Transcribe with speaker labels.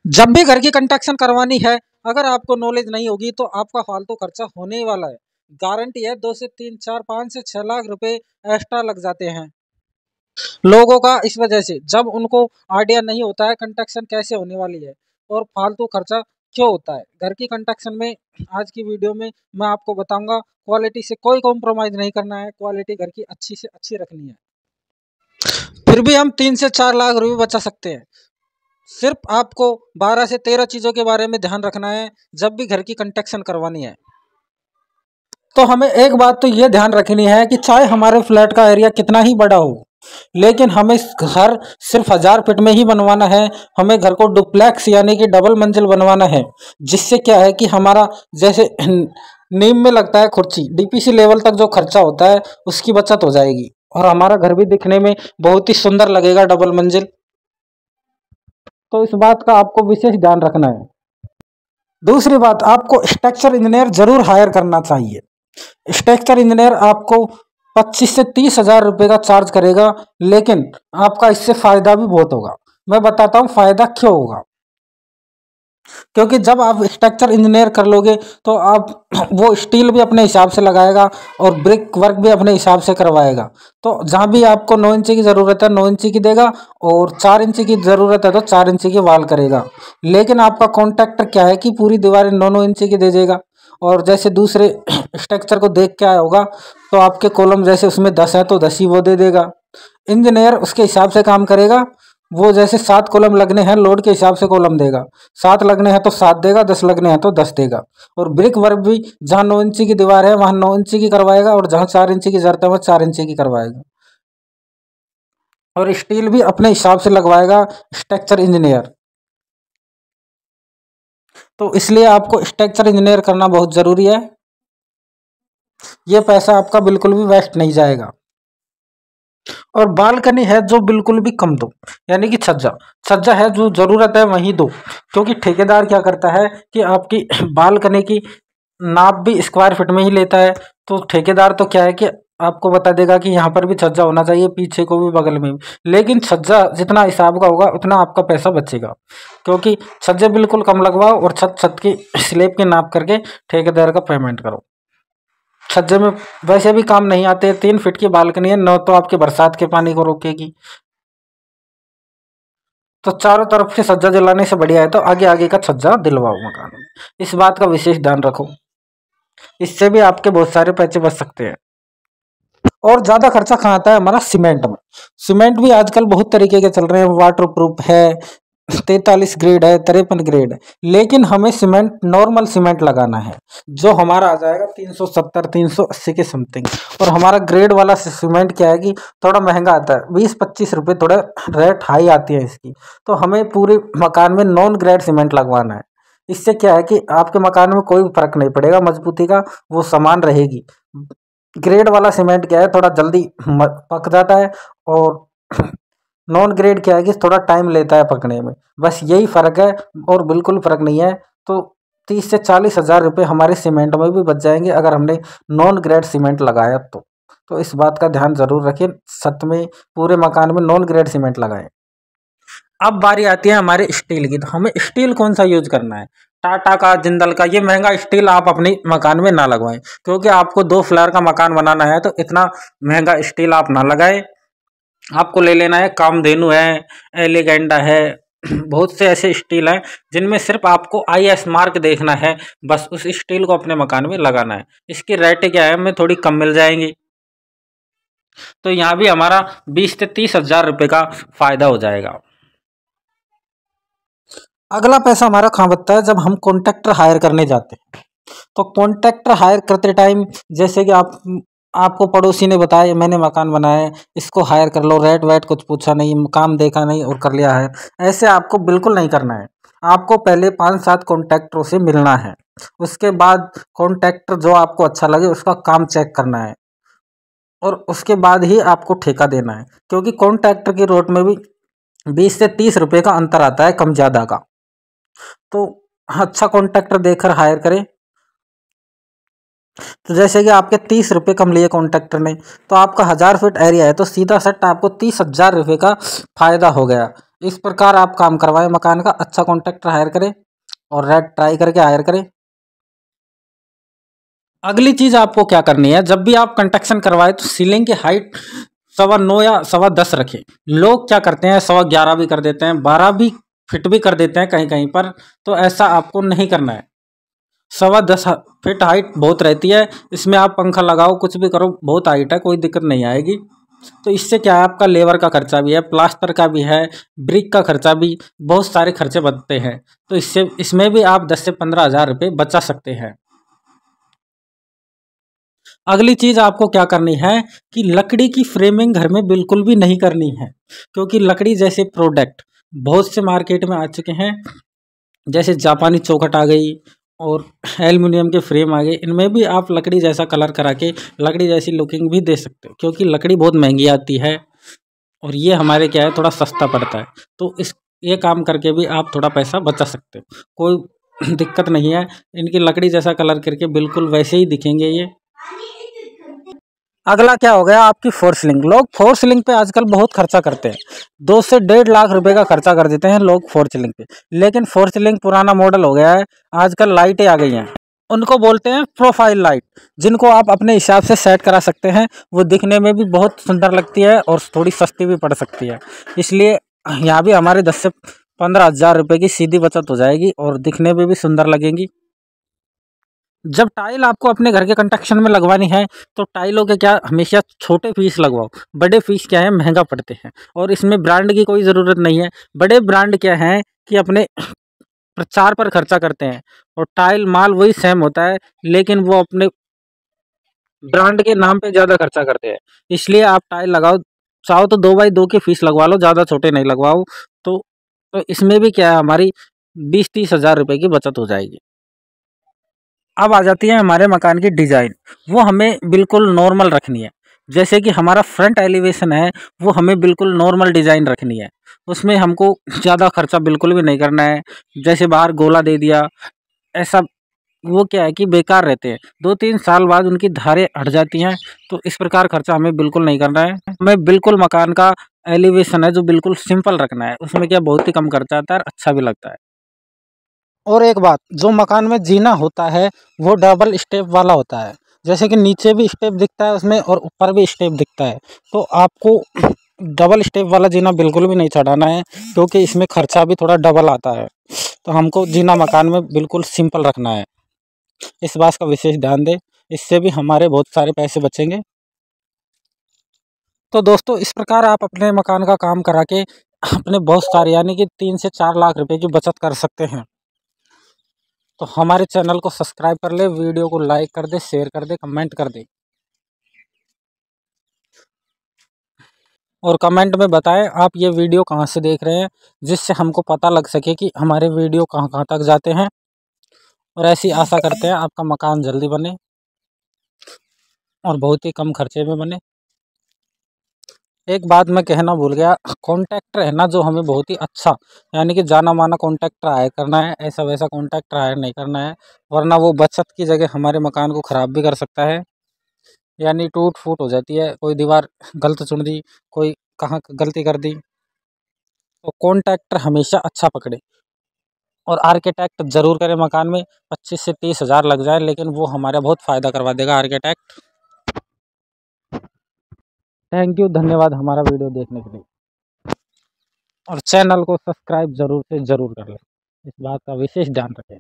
Speaker 1: जब भी घर की कंस्ट्रक्शन करवानी है, अगर आपको नॉलेज नहीं होगी तो आपका फालतू खर्चा होने ही वाला है। गारंटी है 2 से 3 4 5 से 6 लाख रुपए एक्स्ट्रा लग जाते हैं लोगों का इस वजह से, जब उनको आइडिया नहीं होता है कंस्ट्रक्शन कैसे होने वाली है और फालतू खर्चा क्यों होता है। घर की कंस्ट्रक्शन में आज की वीडियो में मैं आपको बताऊंगा, क्वालिटी से कोई कॉम्प्रोमाइज़ नहीं करना है, क्वालिटी घर की अच्छी से अच्छी रखनी है। फिर भी हम 3 से 4 लाख रुपए बचा सकते हैं। सिर्फ आपको 12 से 13 चीज़ों के बारे में ध्यान रखना है जब भी घर की कंस्ट्रक्शन करवानी है। तो हमें एक बात तो ये ध्यान रखनी है कि चाहे हमारे फ्लैट का एरिया कितना ही बड़ा हो, लेकिन हमें घर सिर्फ 1000 फीट में ही बनवाना है। हमें घर को डुप्लेक्स यानी कि डबल मंजिल बनवाना है, जिससे क्या है कि हमारा जैसे नींव में लगता है खुर्ची, डीपीसी लेवल तक जो खर्चा होता है उसकी बचत हो जाएगी और हमारा घर भी दिखने में बहुत ही सुंदर लगेगा डबल मंजिल। तो इस बात का आपको विशेष ध्यान रखना है। दूसरी बात, आपको स्ट्रक्चर इंजीनियर जरूर हायर करना चाहिए। स्ट्रक्चर इंजीनियर आपको 25 से 30 हजार रुपये का चार्ज करेगा, लेकिन आपका इससे फायदा भी बहुत होगा। मैं बताता हूँ फायदा क्यों होगा। क्योंकि जब आप स्ट्रक्चर इंजीनियर कर लोगे तो आप वो स्टील भी अपने हिसाब से लगाएगा और ब्रिक वर्क भी अपने हिसाब से करवाएगा। तो जहाँ भी आपको 9 इंची की ज़रूरत है 9 इंची की देगा, और 4 इंची की ज़रूरत है तो 4 इंची की वाल करेगा। लेकिन आपका कॉन्ट्रैक्टर क्या है कि पूरी दीवारें 9-9 इंची की दे देगा, और जैसे दूसरे स्ट्रक्चर को देख के आया होगा तो आपके कॉलम जैसे उसमें 10 है तो 10 ही वो दे देगा। इंजीनियर उसके हिसाब से काम करेगा। वो जैसे 7 कॉलम लगने हैं लोड के हिसाब से कॉलम देगा, 7 लगने हैं तो 7 देगा, 10 लगने हैं तो 10 देगा। और ब्रिक वर्क भी जहाँ 9 इंची की दीवार है वहाँ 9 इंची की करवाएगा, और जहाँ 4 इंची की जरूरत है वहाँ 4 इंची की करवाएगा। और स्टील भी अपने हिसाब से लगवाएगा स्ट्रक्चर इंजीनियर। तो इसलिए आपको स्ट्रक्चर इंजीनियर करना बहुत ज़रूरी है। ये पैसा आपका बिल्कुल भी वेस्ट नहीं जाएगा। और बालकनी है जो बिल्कुल भी कम दो, यानी कि छज्जा छज्जा है जो ज़रूरत है वहीं दो। क्योंकि ठेकेदार क्या करता है कि आपकी बालकनी की नाप भी स्क्वायर फीट में ही लेता है। तो ठेकेदार तो क्या है कि आपको बता देगा कि यहाँ पर भी छज्जा होना चाहिए, पीछे को भी बगल में भी, लेकिन छज्जा जितना हिसाब का होगा उतना आपका पैसा बचेगा। क्योंकि छज्जे बिल्कुल कम लगवाओ और छत छत की स्लेब के नाप करके ठेकेदार का पेमेंट करो। छज्जे में वैसे भी काम नहीं आते, 3 फीट की बालकनी है, न तो आपके बरसात के पानी को रोकेगी। तो चारों तरफ से छज्जा दिलाने से बढ़िया है तो आगे आगे का छज्जा दिलवाओ मकान में। इस बात का विशेष ध्यान रखो, इससे भी आपके बहुत सारे पैसे बच सकते हैं। और ज़्यादा खर्चा कहाँ आता है हमारा, सीमेंट में। सीमेंट भी आजकल बहुत तरीके के चल रहे हैं, वाटर प्रूफ है, 43 ग्रेड है, 53 ग्रेड है। लेकिन हमें सीमेंट नॉर्मल सीमेंट लगाना है जो हमारा आ जाएगा 370 380 के समथिंग। और हमारा ग्रेड वाला सीमेंट क्या है कि थोड़ा महंगा आता है, 20-25 रुपये, थोड़ा रेट हाई आती है इसकी। तो हमें पूरे मकान में नॉन ग्रेड सीमेंट लगवाना है। इससे क्या है कि आपके मकान में कोई फर्क नहीं पड़ेगा, मजबूती का वो समान रहेगी। ग्रेड वाला सीमेंट क्या है थोड़ा जल्दी पक जाता है, और नॉन ग्रेड क्या है कि थोड़ा टाइम लेता है पकने में। बस यही फ़र्क है, और बिल्कुल फ़र्क नहीं है। तो 30 से 40 हज़ार रुपये हमारे सीमेंट में भी बच जाएंगे अगर हमने नॉन ग्रेड सीमेंट लगाया तो इस बात का ध्यान ज़रूर रखें, छत में पूरे मकान में नॉन ग्रेड सीमेंट लगाएं। अब बारी आती है हमारे स्टील की। तो हमें स्टील कौन सा यूज करना है, टाटा का, जिंदल का, ये महंगा स्टील आप अपने मकान में ना लगवाएं। क्योंकि आपको 2 फ्लोर का मकान बनाना है तो इतना महंगा स्टील आप ना लगाएं। आपको ले लेना है कामधेनु है, एलिगेंडा है, बहुत से ऐसे स्टील हैं जिनमें सिर्फ आपको IS मार्क देखना है, बस उस स्टील को अपने मकान में लगाना है। इसकी रेट क्या है, हमें थोड़ी कम मिल जाएंगी। तो यहाँ भी हमारा 20 से 30 हजार रुपये का फायदा हो जाएगा। अगला पैसा हमारा कहाँ बचता है, जब हम कॉन्ट्रैक्टर हायर करने जाते हैं। तो कॉन्ट्रैक्टर हायर करते टाइम जैसे कि आपको पड़ोसी ने बताया मैंने मकान बनाया है, इसको हायर कर लो, रेट वेट कुछ पूछा नहीं, काम देखा नहीं और कर लिया है। ऐसे आपको बिल्कुल नहीं करना है। आपको पहले 5-7 कॉन्ट्रैक्टरों से मिलना है, उसके बाद कॉन्ट्रैक्टर जो आपको अच्छा लगे उसका काम चेक करना है, और उसके बाद ही आपको ठेका देना है। क्योंकि कॉन्ट्रैक्टर की रेट में भी 20 से 30 रुपये का अंतर आता है, कम ज़्यादा का। तो अच्छा कॉन्ट्रैक्टर देखकर हायर करें। तो जैसे कि आपके 30 रुपये कम लिए कॉन्ट्रैक्टर ने, तो आपका 1000 फीट एरिया है तो सीधा सेट आपको 30 हजार रुपये का फायदा हो गया। इस प्रकार आप काम करवाएं मकान का, अच्छा कॉन्ट्रैक्टर हायर करें और रेट ट्राई करके हायर करें। अगली चीज आपको क्या करनी है, जब भी आप कंस्ट्रक्शन करवाए तो सीलिंग की हाइट 9.25 या 10.25 रखें। लोग क्या करते हैं 11.25 भी कर देते हैं, 12 भी फिट भी कर देते हैं कहीं कहीं पर, तो ऐसा आपको नहीं करना है। 10.25 फीट हाइट बहुत रहती है, इसमें आप पंखा लगाओ कुछ भी करो, बहुत हाइट है, कोई दिक्कत नहीं आएगी। तो इससे क्या है, आपका लेबर का खर्चा भी है, प्लास्टर का भी है, ब्रिक का खर्चा भी, बहुत सारे खर्चे बनते हैं। तो इससे इसमें भी आप 10 से 15 हज़ार रुपये बचा सकते हैं। अगली चीज आपको क्या करनी है कि लकड़ी की फ्रेमिंग घर में बिल्कुल भी नहीं करनी है, क्योंकि लकड़ी जैसे प्रोडक्ट बहुत से मार्केट में आ चुके हैं, जैसे जापानी चौखट आ गई और एल्युमिनियम के फ्रेम आ गए। इनमें भी आप लकड़ी जैसा कलर करा के लकड़ी जैसी लुकिंग भी दे सकते हो, क्योंकि लकड़ी बहुत महंगी आती है और ये हमारे क्या है थोड़ा सस्ता पड़ता है। तो इस ये काम करके भी आप थोड़ा पैसा बचा सकते हो, कोई दिक्कत नहीं है। इनकी लकड़ी जैसा कलर करके बिल्कुल वैसे ही दिखेंगे ये। अगला क्या हो गया आपकी फोर सीलिंग। लोग फोर सीलिंग पे आजकल बहुत खर्चा करते हैं, 2 से 1.5 लाख रुपए का खर्चा कर देते हैं लोग फोर सीलिंग पे। लेकिन फोर सीलिंग पुराना मॉडल हो गया है, आजकल लाइटें आ गई हैं, उनको बोलते हैं प्रोफाइल लाइट, जिनको आप अपने हिसाब से सेट करा सकते हैं। वो दिखने में भी बहुत सुंदर लगती है और थोड़ी सस्ती भी पड़ सकती है, इसलिए यहाँ भी हमारे 10 से 15 हज़ार रुपये की सीधी बचत हो जाएगी और दिखने में भी सुंदर लगेंगी। जब टाइल आपको अपने घर के कंस्ट्रक्शन में लगवानी है तो टाइलों के क्या हमेशा छोटे पीस लगवाओ, बड़े पीस क्या है महंगा पड़ते हैं और इसमें ब्रांड की कोई ज़रूरत नहीं है। बड़े ब्रांड क्या हैं कि अपने प्रचार पर खर्चा करते हैं और टाइल माल वही सेम होता है, लेकिन वो अपने ब्रांड के नाम पे ज़्यादा खर्चा करते हैं। इसलिए आप टाइल लगाओ, चाहो तो 2x2 के पीस लगवा लो, ज़्यादा छोटे नहीं लगवाओ। तो, तो इसमें भी क्या है हमारी 20-30 हज़ार रुपये की बचत हो जाएगी। अब आ जाती है हमारे मकान की डिज़ाइन, वो हमें बिल्कुल नॉर्मल रखनी है। जैसे कि हमारा फ्रंट एलिवेशन है, वो हमें बिल्कुल नॉर्मल डिज़ाइन रखनी है, उसमें हमको ज़्यादा खर्चा बिल्कुल भी नहीं करना है। जैसे बाहर गोला दे दिया, ऐसा वो क्या है कि बेकार रहते हैं, 2-3 साल बाद उनकी धारें हट जाती हैं। तो इस प्रकार खर्चा हमें बिल्कुल नहीं करना है। हमें बिल्कुल मकान का एलिवेशन है जो बिल्कुल सिंपल रखना है, उसमें क्या बहुत ही कम खर्चा आता है और अच्छा भी लगता है। और एक बात, जो मकान में जीना होता है वो डबल स्टेप वाला होता है, जैसे कि नीचे भी स्टेप दिखता है उसमें और ऊपर भी स्टेप दिखता है। तो आपको डबल स्टेप वाला जीना बिल्कुल भी नहीं चढ़ाना है, क्योंकि इसमें खर्चा भी थोड़ा डबल आता है। तो हमको जीना मकान में बिल्कुल सिंपल रखना है, इस बात का विशेष ध्यान दें, इससे भी हमारे बहुत सारे पैसे बचेंगे। तो दोस्तों इस प्रकार आप अपने मकान का काम करा के अपने बहुत सारे यानी कि 3 से 4 लाख रुपए की बचत कर सकते हैं। तो हमारे चैनल को सब्सक्राइब कर ले, वीडियो को लाइक कर दे, शेयर कर दे, कमेंट कर दे और कमेंट में बताएं आप ये वीडियो कहाँ से देख रहे हैं, जिससे हमको पता लग सके कि हमारे वीडियो कहाँ कहाँ तक जाते हैं। और ऐसी आशा करते हैं आपका मकान जल्दी बने और बहुत ही कम खर्चे में बने। एक बात मैं कहना भूल गया, कॉन्ट्रैक्टर है ना जो हमें बहुत ही अच्छा यानी कि जाना माना कॉन्ट्रैक्टर हायर करना है, ऐसा वैसा कॉन्ट्रैक्टर हायर नहीं करना है, वरना वो बचत की जगह हमारे मकान को ख़राब भी कर सकता है। यानी टूट फूट हो जाती है, कोई दीवार गलत चुन दी, कोई कहाँ गलती कर दी। तो कॉन्ट्रैक्टर हमेशा अच्छा पकड़े और आर्किटेक्ट जरूर करे मकान में, 25 से 30 हज़ार लग जाए लेकिन वो हमारा बहुत फ़ायदा करवा देगा आर्किटेक्ट। थैंक यू, धन्यवाद हमारा वीडियो देखने के लिए और चैनल को सब्सक्राइब ज़रूर से ज़रूर कर लें, इस बात का विशेष ध्यान रखें।